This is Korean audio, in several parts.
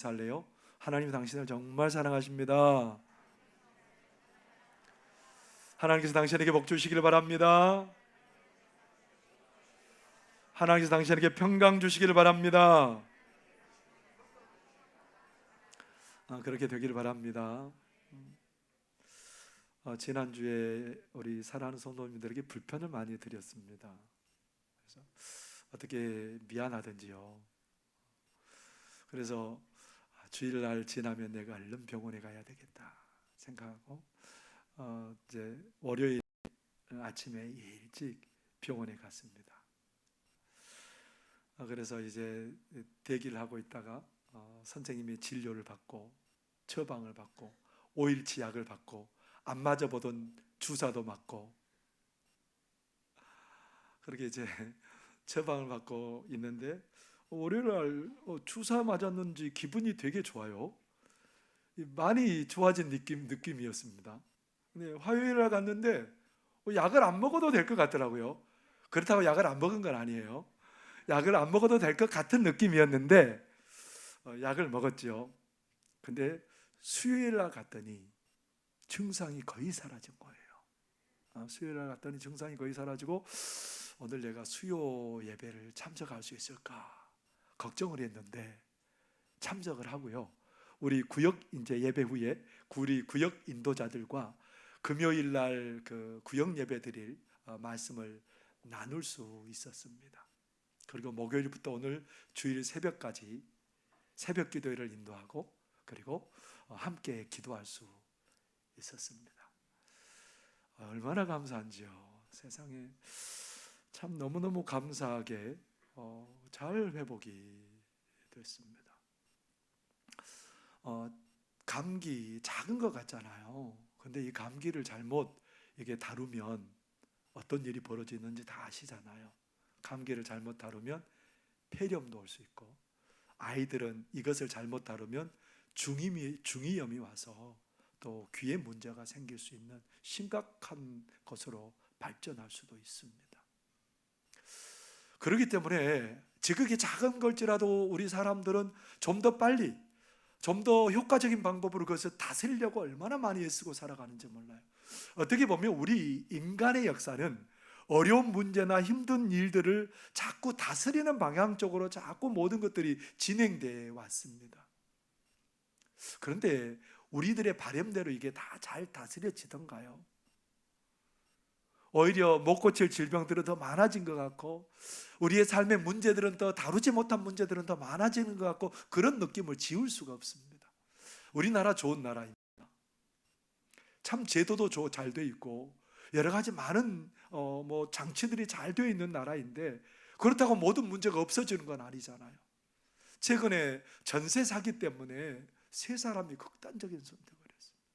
살래요? 하나님이 당신을 정말 사랑하십니다. 하나님께서 당신에게 복 주시기를 바랍니다. 하나님께서 당신에게 평강 주시기를 바랍니다. 그렇게 되기를 바랍니다. 지난주에 우리 사랑하는 성도님들에게 불편을 많이 드렸습니다. 그래서 어떻게 미안하든지요. 그래서 주일날 지나면 내가 얼른 병원에 가야 되겠다 생각하고 이제 월요일 아침에 일찍 병원에 갔습니다. 그래서 이제 대기를 하고 있다가 선생님이 진료를 받고 처방을 받고 5일치 약을 받고 안 맞아보던 주사도 맞고 그렇게 이제 처방을 받고 있는데 월요일날 주사 맞았는지 기분이 되게 좋아요. 많이 좋아진 느낌이었습니다. 근데 화요일날 갔는데 약을 안 먹어도 될 것 같더라고요. 그렇다고 약을 안 먹은 건 아니에요. 약을 안 먹어도 될 것 같은 느낌이었는데 약을 먹었죠. 근데 수요일날 갔더니 증상이 거의 사라진 거예요. 수요일날 갔더니 증상이 거의 사라지고 오늘 내가 수요 예배를 참석할 수 있을까 걱정을 했는데 참석을 하고요. 우리 구역 이제 예배 후에 우리 구역 인도자들과 금요일 날 그 구역 예배 드릴 말씀을 나눌 수 있었습니다. 그리고 목요일부터 오늘 주일 새벽까지 새벽 기도회를 인도하고 그리고 함께 기도할 수 있었습니다. 얼마나 감사한지요. 세상에 참 너무너무 감사하게 잘 회복이 됐습니다. 감기 작은 것 같잖아요. 근데 이 감기를 잘못 이게 다루면 어떤 일이 벌어지는지 다 아시잖아요. 감기를 잘못 다루면 폐렴도 올 수 있고 아이들은 이것을 잘못 다루면 중이염이 와서 또 귀에 문제가 생길 수 있는 심각한 것으로 발전할 수도 있습니다. 그렇기 때문에 지극히 작은 걸지라도 우리 사람들은 좀 더 빨리 좀 더 효과적인 방법으로 그것을 다스리려고 얼마나 많이 애쓰고 살아가는지 몰라요. 어떻게 보면 우리 인간의 역사는 어려운 문제나 힘든 일들을 자꾸 다스리는 방향 쪽으로 자꾸 모든 것들이 진행되어 왔습니다. 그런데 우리들의 바램대로 이게 다 잘 다스려지던가요? 오히려 못 고칠 질병들은 더 많아진 것 같고 우리의 삶의 문제들은 더 다루지 못한 문제들은 더 많아지는 것 같고 그런 느낌을 지울 수가 없습니다. 우리나라 좋은 나라입니다. 참 제도도 잘 돼 있고 여러 가지 많은 장치들이 잘 되어 있는 나라인데 그렇다고 모든 문제가 없어지는 건 아니잖아요. 최근에 전세 사기 때문에 세 사람이 극단적인 선택을 했습니다.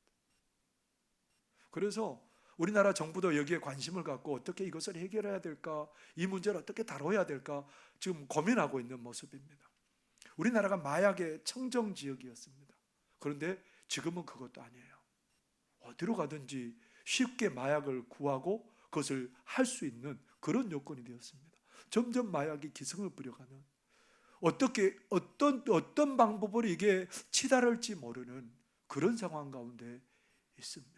그래서 우리나라 정부도 여기에 관심을 갖고 어떻게 이것을 해결해야 될까, 이 문제를 어떻게 다뤄야 될까 지금 고민하고 있는 모습입니다. 우리나라가 마약의 청정 지역이었습니다. 그런데 지금은 그것도 아니에요. 어디로 가든지 쉽게 마약을 구하고 그것을 할 수 있는 그런 요건이 되었습니다. 점점 마약이 기승을 부려가는 어떤 방법으로 이게 치달을지 모르는 그런 상황 가운데 있습니다.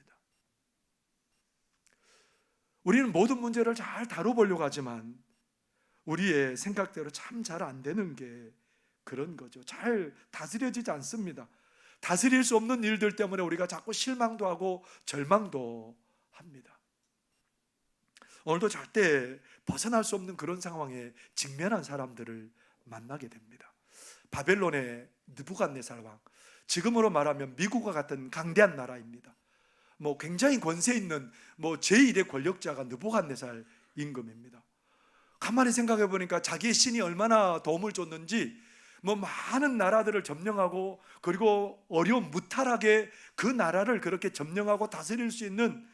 우리는 모든 문제를 잘 다뤄보려고 하지만 우리의 생각대로 참 잘 안 되는 게 그런 거죠. 잘 다스려지지 않습니다. 다스릴 수 없는 일들 때문에 우리가 자꾸 실망도 하고 절망도 합니다. 오늘도 절대 벗어날 수 없는 그런 상황에 직면한 사람들을 만나게 됩니다. 바벨론의 느부갓네살 왕, 지금으로 말하면 미국과 같은 강대한 나라입니다. 굉장히 권세 있는 제1의 권력자가 느부갓네살 임금입니다. 가만히 생각해 보니까 자기의 신이 얼마나 도움을 줬는지 많은 나라들을 점령하고 그리고 어려운 무탈하게 그 나라를 그렇게 점령하고 다스릴 수 있는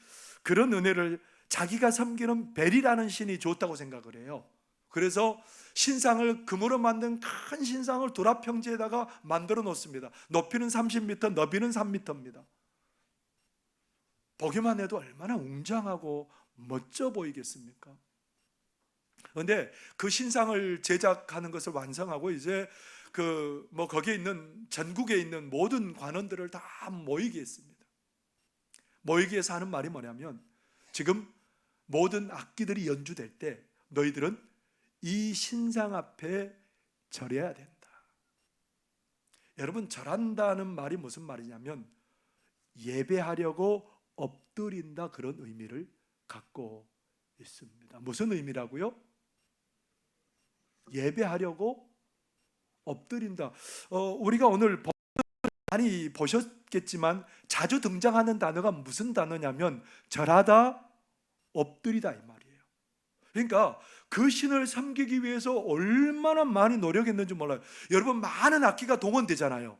그런 은혜를 자기가 섬기는 벨이라는 신이 줬다고 생각을 해요. 그래서 신상을 금으로 만든 큰 신상을 도랍평지에다가 만들어 놓습니다. 높이는 30m, 너비는 3m입니다. 보기만 해도 얼마나 웅장하고 멋져 보이겠습니까? 그런데 그 신상을 제작하는 것을 완성하고 이제 거기에 있는 전국에 있는 모든 관원들을 다 모이게 했습니다. 모이게 해서 하는 말이 뭐냐면, 지금 모든 악기들이 연주될 때 너희들은 이 신상 앞에 절해야 된다. 여러분, 절한다는 말이 무슨 말이냐면 예배하려고 엎드린다, 그런 의미를 갖고 있습니다. 무슨 의미라고요? 예배하려고 엎드린다. 우리가 오늘 많이 보셨겠지만 자주 등장하는 단어가 무슨 단어냐면 절하다, 엎드리다 이 말이에요. 그러니까 그 신을 섬기기 위해서 얼마나 많이 노력했는지 몰라요. 여러분, 많은 악기가 동원되잖아요.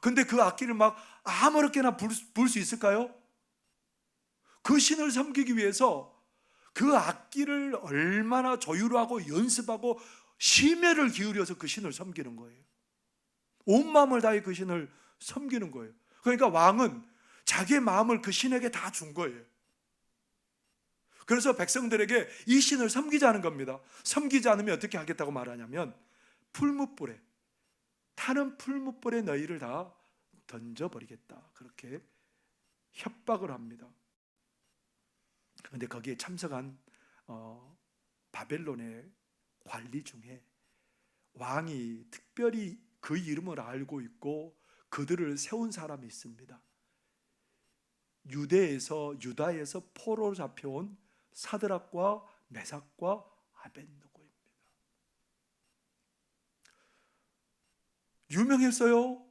근데 그 악기를 막 아무렇게나 불 수 있을까요? 그 신을 섬기기 위해서 그 악기를 얼마나 조율하고 연습하고 심혈을 기울여서 그 신을 섬기는 거예요. 온 마음을 다해 그 신을 섬기는 거예요. 그러니까 왕은 자기의 마음을 그 신에게 다 준 거예요. 그래서 백성들에게 이 신을 섬기자는 겁니다. 섬기지 않으면 어떻게 하겠다고 말하냐면 풀무불에, 타는 풀무불에 너희를 다 던져버리겠다, 그렇게 협박을 합니다. 그런데 거기에 참석한 바벨론의 관리 중에 왕이 특별히 그 이름을 알고 있고 그들을 세운 사람이 있습니다. 유다에서 포로로 잡혀온 사드락과 메삭과 아벳느고입니다. 유명했어요.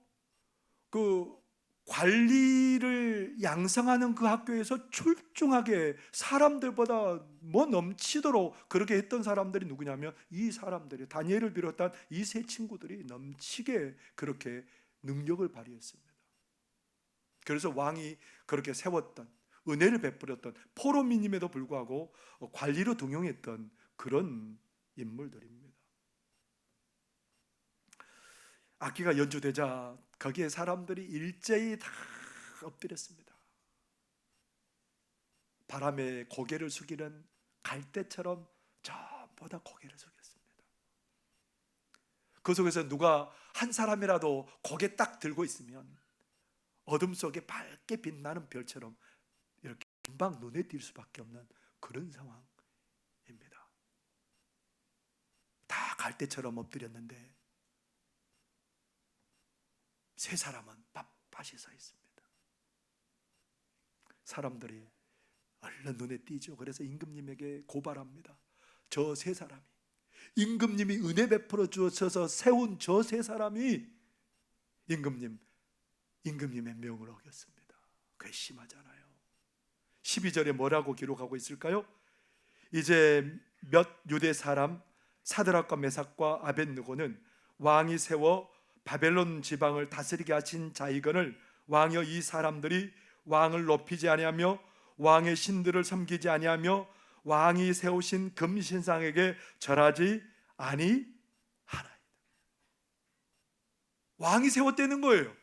그 관리를 양성하는 그 학교에서 출중하게 사람들보다 넘치도록 그렇게 했던 사람들이 누구냐면 이 사람들이, 다니엘을 비롯한 이 세 친구들이 넘치게 그렇게 능력을 발휘했습니다. 그래서 왕이 그렇게 세웠던, 은혜를 베풀었던, 포로민임에도 불구하고 관리로 등용했던 그런 인물들입니다. 악기가 연주되자 거기에 사람들이 일제히 다 엎드렸습니다. 바람에 고개를 숙이는 갈대처럼 전부 다 고개를 숙였습니다. 그 속에서 누가 한 사람이라도 고개 딱 들고 있으면 어둠 속에 밝게 빛나는 별처럼 이렇게 금방 눈에 띌 수밖에 없는 그런 상황입니다. 다 갈대처럼 엎드렸는데 세 사람은 빳빳이 서 있습니다. 사람들이 얼른 눈에 띄죠. 그래서 임금님에게 고발합니다. 저 세 사람이, 임금님이 은혜 베풀어 주셔서 세운 저 세 사람이 임금님의 명을 어겼습니다. 괘씸하잖아요. 12절에 뭐라고 기록하고 있을까요? 이제 몇 유대 사람 사드락과 메삭과 아벳느고는 왕이 세워 바벨론 지방을 다스리게 하신 자이거늘 왕이여, 이 사람들이 왕을 높이지 아니하며 왕의 신들을 섬기지 아니하며 왕이 세우신 금신상에게 절하지 아니하나이다. 왕이 세웠다는 거예요.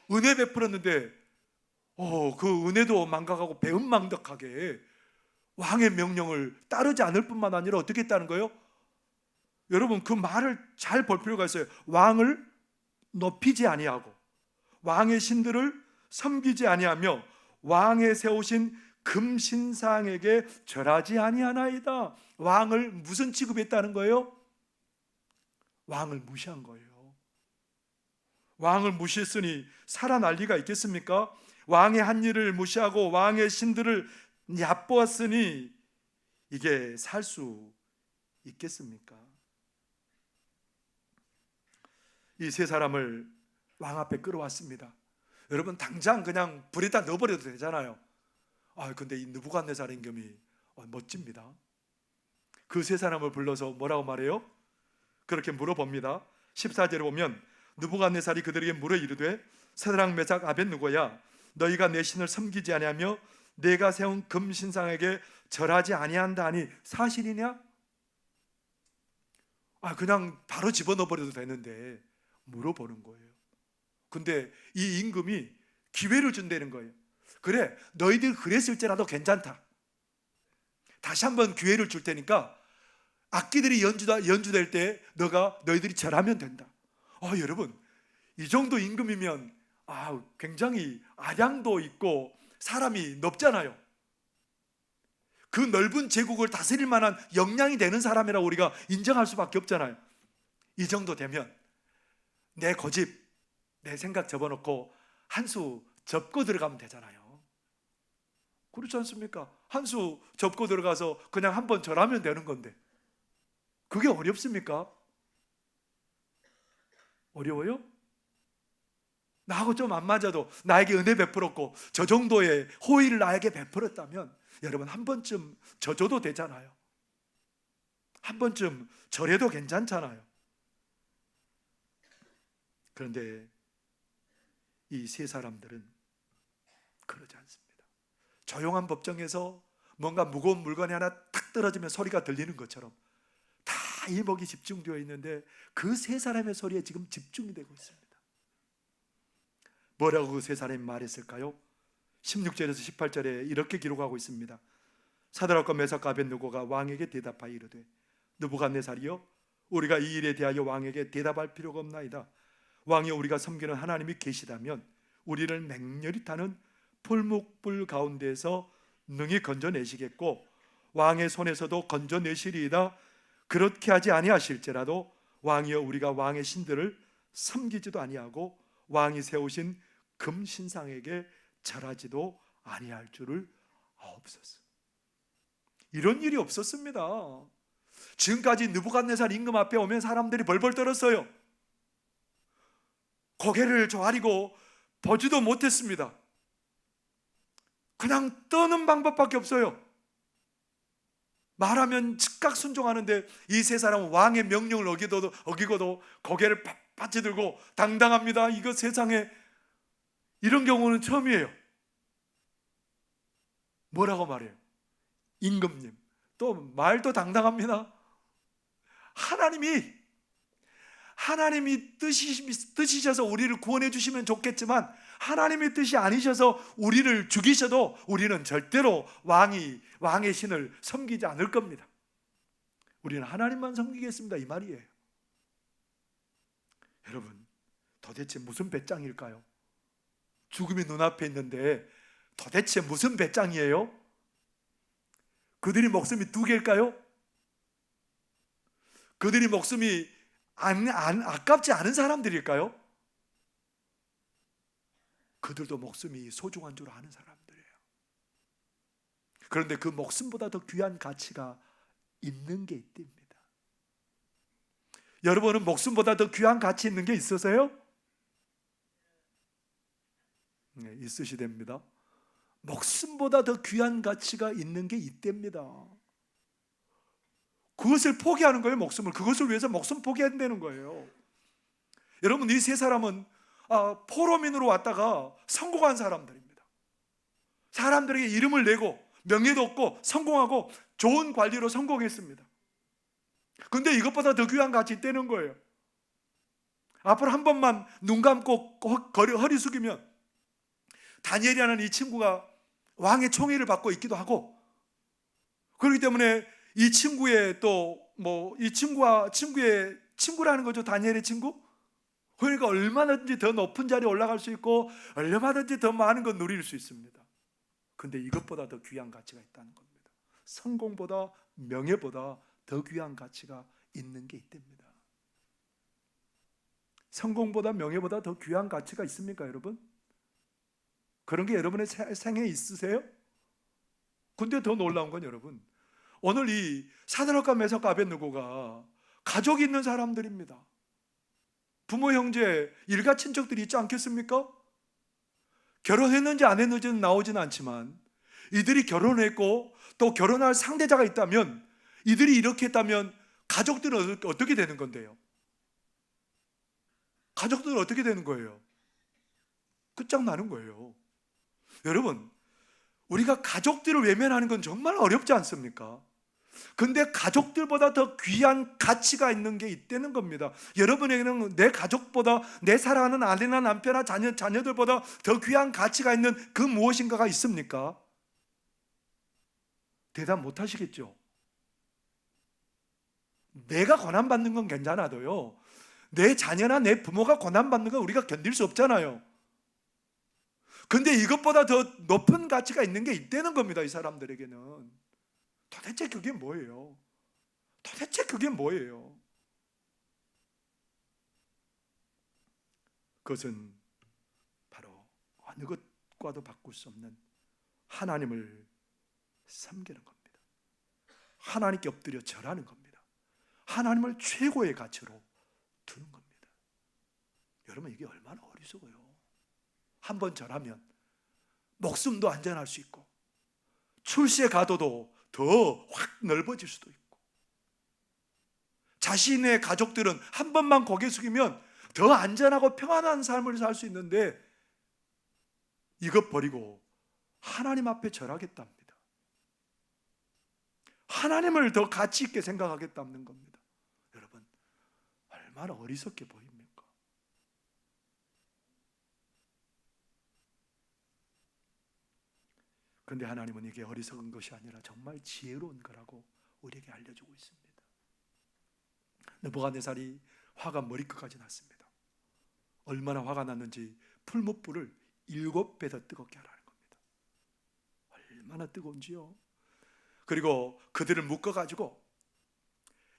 은혜 베풀었는데 그 은혜도 망각하고 배은망덕하게 왕의 명령을 따르지 않을 뿐만 아니라 어떻게 했다는 거예요? 여러분, 그 말을 잘 볼 필요가 있어요. 왕을 높이지 아니하고 왕의 신들을 섬기지 아니하며 왕의 세우신 금신상에게 절하지 아니하나이다. 왕을 무슨 취급했다는 거예요? 왕을 무시한 거예요. 왕을 무시했으니 살아날 리가 있겠습니까? 왕의 한 일을 무시하고 왕의 신들을 얕보았으니 이게 살 수 있겠습니까? 이 세 사람을 왕 앞에 끌어왔습니다. 여러분, 당장 그냥 불에다 넣어버려도 되잖아요. 근데 이 느부갓네살 임금이 멋집니다. 그 세 사람을 불러서 뭐라고 말해요? 그렇게 물어봅니다. 14절에 보면 느부갓네살이 그들에게 물어 이르되 사드락 메삭 아벳느고야, 너희가 내 신을 섬기지 아니하며 내가 세운 금신상에게 절하지 아니한다 하니 사실이냐? 그냥 바로 집어넣어 버려도 되는데 물어보는 거예요. 근데 이 임금이 기회를 준다는 거예요. 그래, 너희들 그랬을지라도 괜찮다. 다시 한번 기회를 줄 테니까 악기들이 연주될 때 너희들이 절하면 된다. 여러분, 이 정도 임금이면 굉장히 아량도 있고 사람이 넓잖아요. 그 넓은 제국을 다스릴 만한 역량이 되는 사람이라고 우리가 인정할 수밖에 없잖아요. 이 정도 되면 내 고집, 내 생각 접어놓고 한 수 접고 들어가면 되잖아요. 그렇지 않습니까? 한 수 접고 들어가서 그냥 한번 절하면 되는 건데 그게 어렵습니까? 어려워요? 나하고 좀 안 맞아도 나에게 은혜 베풀었고 저 정도의 호의를 나에게 베풀었다면 여러분 한 번쯤 져줘도 되잖아요. 한 번쯤 절해도 괜찮잖아요. 그런데 이 세 사람들은 그러지 않습니다. 조용한 법정에서 뭔가 무거운 물건이 하나 탁 떨어지면 소리가 들리는 것처럼 다 이목이 집중되어 있는데 그 세 사람의 소리에 지금 집중이 되고 있습니다. 뭐라고 그 세 사람이 말했을까요? 16절에서 18절에 이렇게 기록하고 있습니다. 사드락과 메삭과 아벳느고가 왕에게 대답하여 이르되 느부갓네살이여, 우리가 이 일에 대하여 왕에게 대답할 필요가 없나이다. 왕이여, 우리가 섬기는 하나님이 계시다면 우리를 맹렬히 타는 풀목불 가운데서 능히 건져내시겠고 왕의 손에서도 건져내시리이다. 그렇게 하지 아니하실지라도 왕이여, 우리가 왕의 신들을 섬기지도 아니하고 왕이 세우신 금신상에게 절하지도 아니할 줄을 아옵소서. 이런 일이 없었습니다. 지금까지 느부갓네살 임금 앞에 오면 사람들이 벌벌 떨었어요. 고개를 조아리고 보지도 못했습니다. 그냥 떠는 방법밖에 없어요. 말하면 즉각 순종하는데 이 세 사람은 왕의 명령을 어기고도 고개를 빳빳이 들고 당당합니다. 이거 세상에 이런 경우는 처음이에요. 뭐라고 말해요? 임금님. 또 말도 당당합니다. 하나님이 뜻이셔서 우리를 구원해 주시면 좋겠지만 하나님의 뜻이 아니셔서 우리를 죽이셔도 우리는 절대로 왕의 신을 섬기지 않을 겁니다. 우리는 하나님만 섬기겠습니다, 이 말이에요. 여러분, 도대체 무슨 배짱일까요? 죽음이 눈앞에 있는데 도대체 무슨 배짱이에요? 그들이 목숨이 두 개일까요? 그들이 목숨이 아깝지 않은 사람들일까요? 그들도 목숨이 소중한 줄 아는 사람들이에요. 그런데 그 목숨보다 더 귀한 가치가 있는 게 있답니다. 여러분은 목숨보다 더 귀한 가치 있는 게 있으세요? 네, 있으시답니다. 목숨보다 더 귀한 가치가 있는 게 있답니다. 그것을 포기하는 거예요. 목숨을. 그것을 위해서 목숨 포기한다는 거예요. 여러분, 이 세 사람은 포로민으로 왔다가 성공한 사람들입니다. 사람들에게 이름을 내고 명예도 얻고 성공하고 좋은 관리로 성공했습니다. 근데 이것보다 더 귀한 가치 있다는 거예요. 앞으로 한 번만 눈 감고 허리 숙이면 다니엘이라는 이 친구가 왕의 총애를 받고 있기도 하고, 그렇기 때문에 이 친구의 친구의 친구라는 거죠. 다니엘의 친구. 그러니까 얼마든지 더 높은 자리에 올라갈 수 있고 얼마든지 더 많은 걸 누릴 수 있습니다. 근데 이것보다 더 귀한 가치가 있다는 겁니다. 성공보다 명예보다 더 귀한 가치가 있는 게 있답니다. 성공보다 명예보다 더 귀한 가치가 있습니까, 여러분? 그런 게 여러분의 생에 있으세요? 근데 더 놀라운 건 여러분, 오늘 이 사드락과 메삭과 아벳느고가 가족이 있는 사람들입니다. 부모, 형제, 일가 친척들이 있지 않겠습니까? 결혼했는지 안 했는지는 나오지는 않지만 이들이 결혼했고 또 결혼할 상대자가 있다면, 이들이 이렇게 했다면 가족들은 어떻게 되는 건데요? 가족들은 어떻게 되는 거예요? 끝장나는 거예요. 여러분, 우리가 가족들을 외면하는 건 정말 어렵지 않습니까? 근데 가족들보다 더 귀한 가치가 있는 게 있다는 겁니다. 여러분에게는 내 가족보다, 내 사랑하는 아내나 남편이나 자녀들보다 더 귀한 가치가 있는 그 무엇인가가 있습니까? 대답 못 하시겠죠? 내가 권한받는 건 괜찮아도요, 내 자녀나 내 부모가 고난받는 건 우리가 견딜 수 없잖아요. 근데 이것보다 더 높은 가치가 있는 게 있다는 겁니다. 이 사람들에게는. 도대체 그게 뭐예요? 도대체 그게 뭐예요? 그것은 바로 어느 것과도 바꿀 수 없는 하나님을 섬기는 겁니다. 하나님께 엎드려 절하는 겁니다. 하나님을 최고의 가치로 두는 겁니다. 여러분, 이게 얼마나 어리석어요. 한번 절하면 목숨도 안전할 수 있고 출시에 가둬도 더 확 넓어질 수도 있고, 자신의 가족들은 한 번만 고개 숙이면 더 안전하고 평안한 삶을 살 수 있는데, 이것 버리고 하나님 앞에 절하겠답니다. 하나님을 더 가치 있게 생각하겠다는 겁니다. 여러분, 얼마나 어리석게 보입니까? 그런데 하나님은 이게 어리석은 것이 아니라 정말 지혜로운 거라고 우리에게 알려주고 있습니다. 느부갓네살이 화가 머리끝까지 났습니다. 얼마나 화가 났는지 풀무불을 7배 더 뜨겁게 하라는 겁니다. 얼마나 뜨거운지요. 그리고 그들을 묶어가지고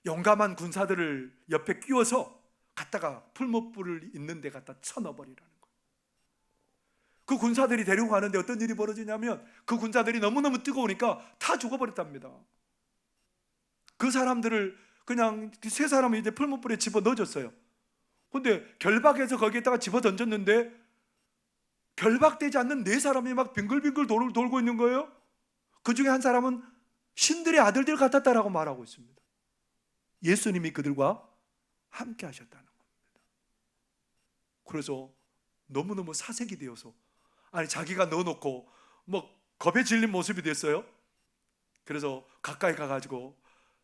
용감한 군사들을 옆에 끼워서 갖다가 풀무불을 있는 데 갖다 쳐넣어버리라는 거예요. 그 군사들이 데리고 가는데 어떤 일이 벌어지냐면, 그 군사들이 너무너무 뜨거우니까 다 죽어버렸답니다. 그 사람들을 그냥 세 사람을 이제 풀무불에 집어 넣어줬어요. 근데 결박해서 거기에다가 집어 던졌는데 결박되지 않는 네 사람이 막 빙글빙글 돌고 있는 거예요. 그 중에 한 사람은 신들의 아들들 같았다라고 말하고 있습니다. 예수님이 그들과 함께 하셨다는 겁니다. 그래서 너무너무 사색이 되어서, 아니 자기가 넣어놓고 뭐 겁에 질린 모습이 됐어요. 그래서 가까이 가가지고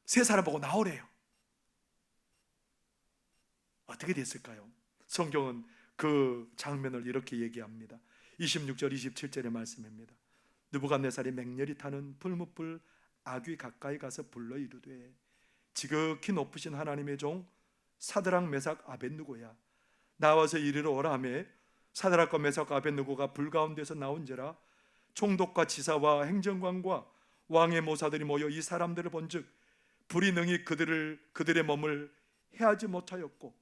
세 사람 보고 나오래요. 어떻게 됐을까요? 성경은 그 장면을 이렇게 얘기합니다. 26절 27절의 말씀입니다. 느부갓네살이 맹렬히 타는 풀무불 아귀 가까이 가서 불러 이르되, 지극히 높으신 하나님의 종 사드락 메삭 아벳느고야, 나와서 이리로 오라 하매, 사드락과 메삭과 아벳느고가 불 가운데서 나온지라. 총독과 지사와 행정관과 왕의 모사들이 모여 이 사람들을 본즉 불이 능히 그들의 몸을 해하지 못하였고,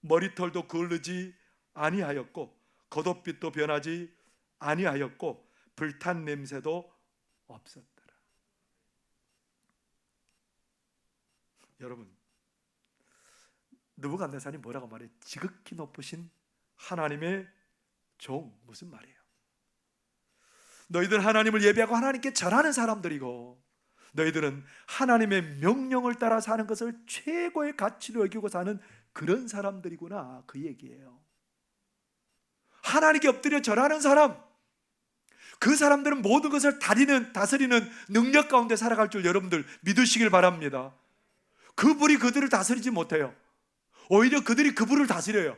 머리털도 그을르지 아니하였고, 겉옷빛도 변하지 아니하였고, 불탄 냄새도 없었더라. 여러분, 느부갓네살이 뭐라고 말해? 지극히 높으신 하나님의 종. 무슨 말이에요? 너희들 하나님을 예배하고 하나님께 절하는 사람들이고, 너희들은 하나님의 명령을 따라 사는 것을 최고의 가치로 여기고 사는 그런 사람들이구나, 그 얘기예요. 하나님께 엎드려 절하는 사람, 그 사람들은 모든 것을 다스리는 능력 가운데 살아갈 줄 여러분들 믿으시길 바랍니다. 그 불이 그들을 다스리지 못해요. 오히려 그들이 그 불을 다스려요.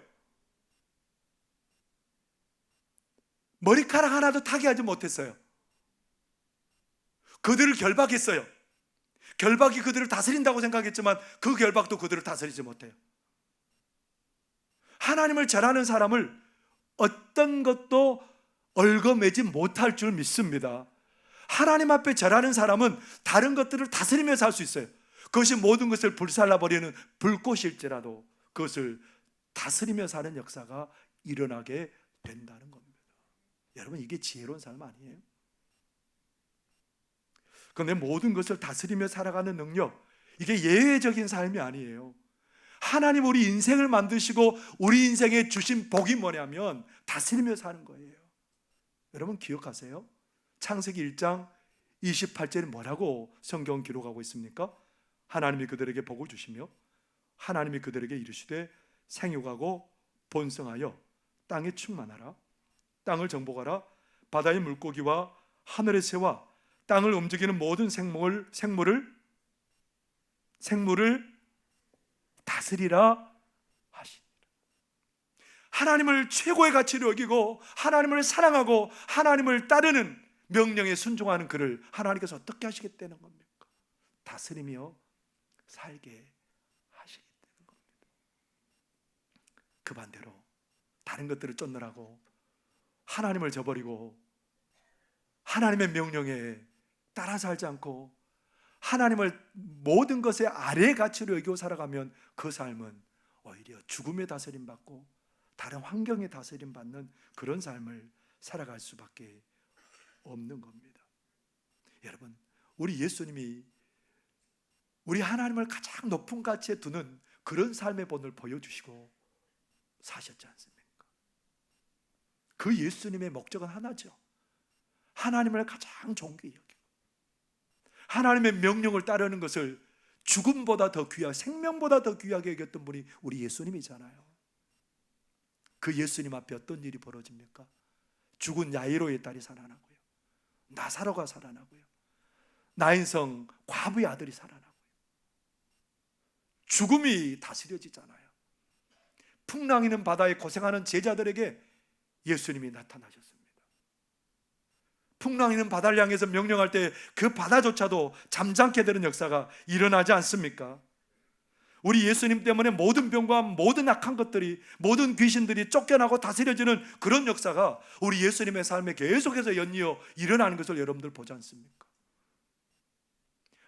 머리카락 하나도 타게 하지 못했어요. 그들을 결박했어요. 결박이 그들을 다스린다고 생각했지만 그 결박도 그들을 다스리지 못해요. 하나님을 절하는 사람을 어떤 것도 얽어매지 못할 줄 믿습니다. 하나님 앞에 절하는 사람은 다른 것들을 다스리며 살 수 있어요. 그것이 모든 것을 불살라버리는 불꽃일지라도 그것을 다스리며 사는 역사가 일어나게 된다는 겁니다. 여러분, 이게 지혜로운 삶 아니에요? 그런데 모든 것을 다스리며 살아가는 능력, 이게 예외적인 삶이 아니에요. 하나님 우리 인생을 만드시고 우리 인생에 주신 복이 뭐냐면 다스리며 사는 거예요. 여러분 기억하세요? 창세기 1장 28절에 뭐라고 성경 기록하고 있습니까? 하나님이 그들에게 복을 주시며 하나님이 그들에게 이르시되 생육하고 번성하여 땅에 충만하라. 땅을 정복하라. 바다의 물고기와 하늘의 새와 땅을 움직이는 모든 생물을 다스리라 하시니라. 하나님을 최고의 가치로 여기고 하나님을 사랑하고 하나님을 따르는 명령에 순종하는 그를 하나님께서 어떻게 하시겠다는 겁니까? 다스리며 살게 하시겠다는 겁니다. 그 반대로 다른 것들을 쫓느라고 하나님을 저버리고 하나님의 명령에 따라 살지 않고 하나님을 모든 것의 아래 가치로 여기고 살아가면 그 삶은 오히려 죽음의 다스림 받고 다른 환경의 다스림 받는 그런 삶을 살아갈 수밖에 없는 겁니다. 여러분, 우리 예수님이 우리 하나님을 가장 높은 가치에 두는 그런 삶의 본을 보여주시고 사셨지 않습니까? 그 예수님의 목적은 하나죠. 하나님을 가장 존귀히 여기고 하나님의 명령을 따르는 것을 죽음보다 더 귀하게, 생명보다 더 귀하게 여겼던 분이 우리 예수님이잖아요. 그 예수님 앞에 어떤 일이 벌어집니까? 죽은 야이로의 딸이 살아나고요, 나사로가 살아나고요, 나인성 과부의 아들이 살아나고요, 죽음이 다스려지잖아요. 풍랑이는 바다에 고생하는 제자들에게 예수님이 나타나셨습니다. 풍랑이는 바다를 향해서 명령할 때 그 바다조차도 잠잠게 되는 역사가 일어나지 않습니까? 우리 예수님 때문에 모든 병과 모든 악한 것들이, 모든 귀신들이 쫓겨나고 다스려지는 그런 역사가 우리 예수님의 삶에 계속해서 연이어 일어나는 것을 여러분들 보지 않습니까?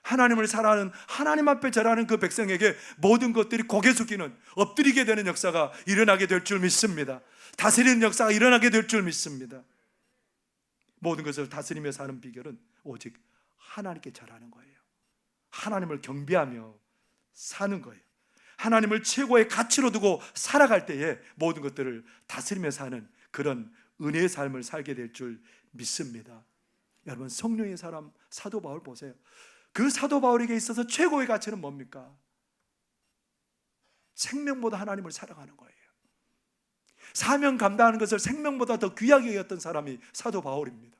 하나님을 사랑하는, 하나님 앞에 절하는 그 백성에게 모든 것들이 고개 숙이는, 엎드리게 되는 역사가 일어나게 될 줄 믿습니다. 다스리는 역사가 일어나게 될 줄 믿습니다. 모든 것을 다스리며 사는 비결은 오직 하나님께 절하는 거예요. 하나님을 경배하며 사는 거예요. 하나님을 최고의 가치로 두고 살아갈 때에 모든 것들을 다스리며 사는 그런 은혜의 삶을 살게 될 줄 믿습니다. 여러분, 성령의 사람 사도 바울 보세요. 그 사도 바울에게 있어서 최고의 가치는 뭡니까? 생명보다 하나님을 사랑하는 거예요. 사명 감당하는 것을 생명보다 더 귀하게 여겼던 사람이 사도 바울입니다.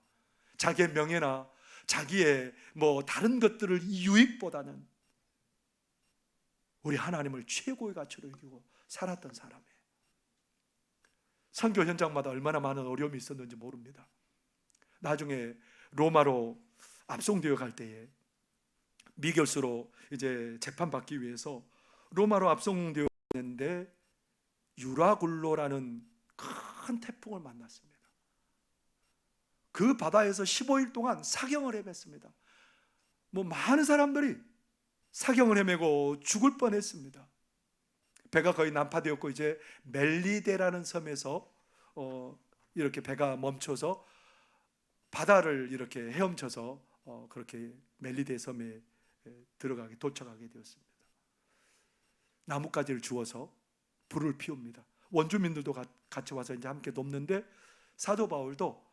자기의 명예나 자기의 다른 것들을 유익보다는 우리 하나님을 최고의 가치로 여기고 살았던 사람이에요. 선교 현장마다 얼마나 많은 어려움이 있었는지 모릅니다. 나중에 로마로 압송되어 갈 때에 미결수로 이제 재판받기 위해서 로마로 압송되어 있는데 유라굴로라는 큰 태풍을 만났습니다. 그 바다에서 15일 동안 사경을 헤맸습니다. 많은 사람들이 사경을 헤매고 죽을 뻔했습니다. 배가 거의 난파되었고 이제 멜리데라는 섬에서 이렇게 배가 멈춰서 바다를 이렇게 헤엄쳐서 그렇게 멜리데 섬에 도착하게 되었습니다. 나뭇가지를 주워서 불을 피웁니다. 원주민들도 같이 와서 이제 함께 돕는데 사도 바울도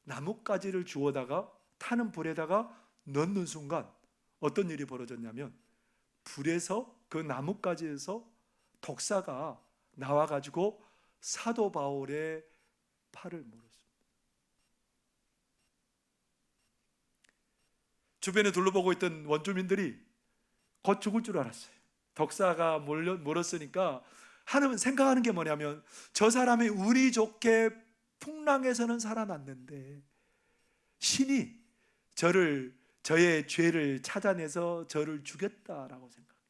나뭇가지를 주워다가 타는 불에다가 넣는 순간 어떤 일이 벌어졌냐면 불에서 그 나뭇가지에서 독사가 나와가지고 사도 바울의 팔을 물었습니다. 주변에 둘러보고 있던 원주민들이 곧 죽을 줄 알았어요. 독사가 물었으니까 하나님은 생각하는 게 뭐냐면 저 사람이 운이 좋게 풍랑에서는 살아났는데 신이 저의 죄를 찾아내서 저를 죽였다라고 생각해요.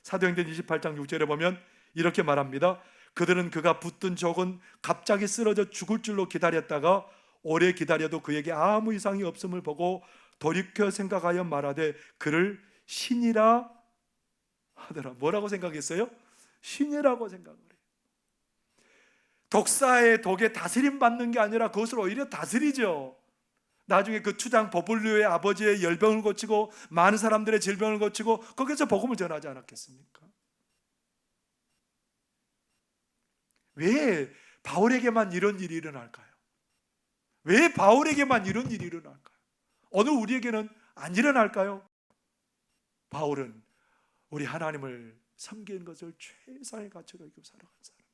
사도행전 28장 6절에 보면 이렇게 말합니다. 그들은 그가 붙든 족은 갑자기 쓰러져 죽을 줄로 기다렸다가 오래 기다려도 그에게 아무 이상이 없음을 보고 돌이켜 생각하여 말하되 그를 신이라 하더라. 뭐라고 생각했어요? 신이라고 생각을 해요. 독사의 독에 다스림 받는 게 아니라 그것을 오히려 다스리죠. 나중에 그 추장 버블리오의 아버지의 열병을 고치고 많은 사람들의 질병을 고치고 거기서 복음을 전하지 않았겠습니까? 왜 바울에게만 이런 일이 일어날까요? 왜 바울에게만 이런 일이 일어날까요? 오늘 우리에게는 안 일어날까요? 바울은 우리 하나님을 섬기는 것을 최상의 가치로 여기고 살아간 사람,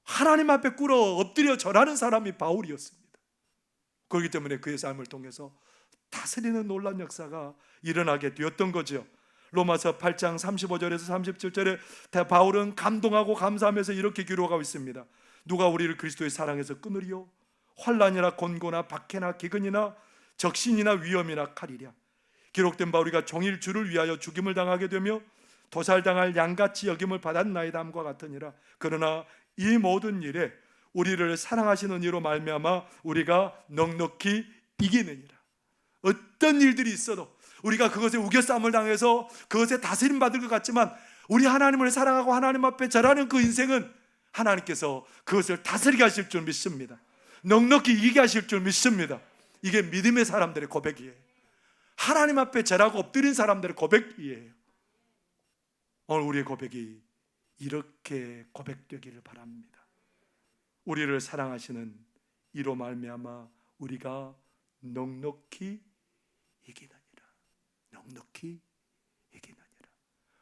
하나님 앞에 꿇어 엎드려 절하는 사람이 바울이었습니다. 그렇기 때문에 그의 삶을 통해서 다스리는 놀라운 역사가 일어나게 되었던 거죠. 로마서 8장 35절에서 37절에 바울은 감동하고 감사하면서 이렇게 기록하고 있습니다. 누가 우리를 그리스도의 사랑에서 끊으리요? 환난이나 곤고나 박해나 기근이나 적신이나 위험이나 칼이랴. 기록된 바 우리가 종일 주를 위하여 죽임을 당하게 되며 도살당할 양같이 여김을 받았나이다 함과 같으니라. 그러나 이 모든 일에 우리를 사랑하시는 이로 말미암아 우리가 넉넉히 이기느니라. 어떤 일들이 있어도 우리가 그것에 우겨싸움을 당해서 그것에 다스림 받을 것 같지만 우리 하나님을 사랑하고 하나님 앞에 절하는 그 인생은 하나님께서 그것을 다스리게 하실 줄 믿습니다. 넉넉히 이기게 하실 줄 믿습니다. 이게 믿음의 사람들의 고백이에요. 하나님 앞에 절하고 엎드린 사람들의 고백이에요. 오늘 우리의 고백이 이렇게 고백되기를 바랍니다. 우리를 사랑하시는 이로 말미암아 우리가 넉넉히 이기느니라. 넉넉히 이기느니라.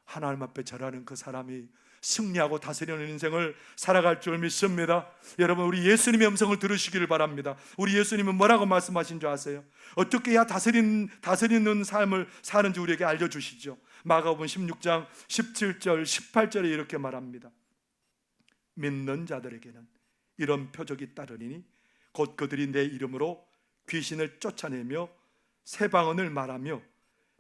하나님 앞에 절하는 그 사람이 승리하고 다스리는 인생을 살아갈 줄 믿습니다. 여러분, 우리 예수님의 음성을 들으시기를 바랍니다. 우리 예수님은 뭐라고 말씀하신 줄 아세요? 어떻게 해야 다스리는 삶을 사는지 우리에게 알려주시죠. 마가복음 16장 17절 18절에 이렇게 말합니다. 믿는 자들에게는 이런 표적이 따르리니 곧 그들이 내 이름으로 귀신을 쫓아내며 새 방언을 말하며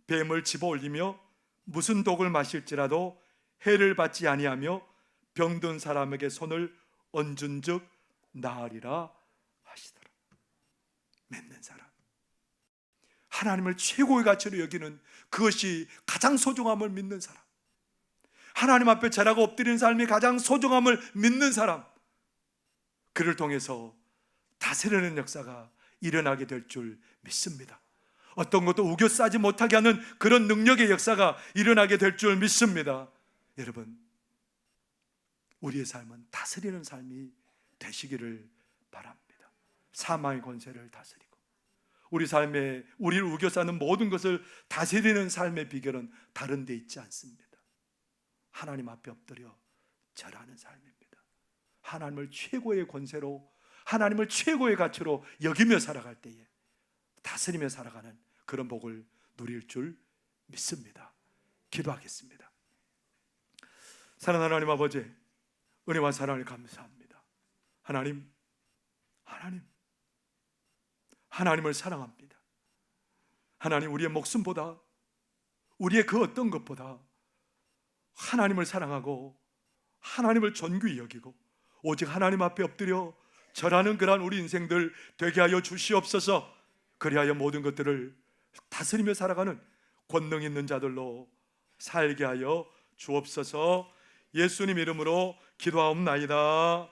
뱀을 집어올리며 무슨 독을 마실지라도 해를 받지 아니하며 병든 사람에게 손을 얹은즉 나으리라 하시더라. 믿는 사람, 하나님을 최고의 가치로 여기는 그것이 가장 소중함을 믿는 사람, 하나님 앞에 절하고 엎드리는 삶이 가장 소중함을 믿는 사람, 그를 통해서 다스리는 역사가 일어나게 될 줄 믿습니다. 어떤 것도 우겨싸지 못하게 하는 그런 능력의 역사가 일어나게 될 줄 믿습니다. 여러분, 우리의 삶은 다스리는 삶이 되시기를 바랍니다. 사망의 권세를 다스리고 우리 삶에 우리를 우겨싸는 모든 것을 다스리는 삶의 비결은 다른 데 있지 않습니다. 하나님 앞에 엎드려 절하는 삶입니다. 하나님을 최고의 권세로, 하나님을 최고의 가치로 여기며 살아갈 때에 다스리며 살아가는 그런 복을 누릴 줄 믿습니다. 기도하겠습니다. 사랑하는 하나님 아버지, 은혜와 사랑을 감사합니다. 하나님을 사랑합니다. 하나님, 우리의 목숨보다, 우리의 그 어떤 것보다 하나님을 사랑하고 하나님을 존귀히 여기고 오직 하나님 앞에 엎드려 절하는 그러한 우리 인생들 되게 하여 주시옵소서. 그리하여 모든 것들을 다스리며 살아가는 권능 있는 자들로 살게 하여 주옵소서. 예수님 이름으로 기도하옵나이다.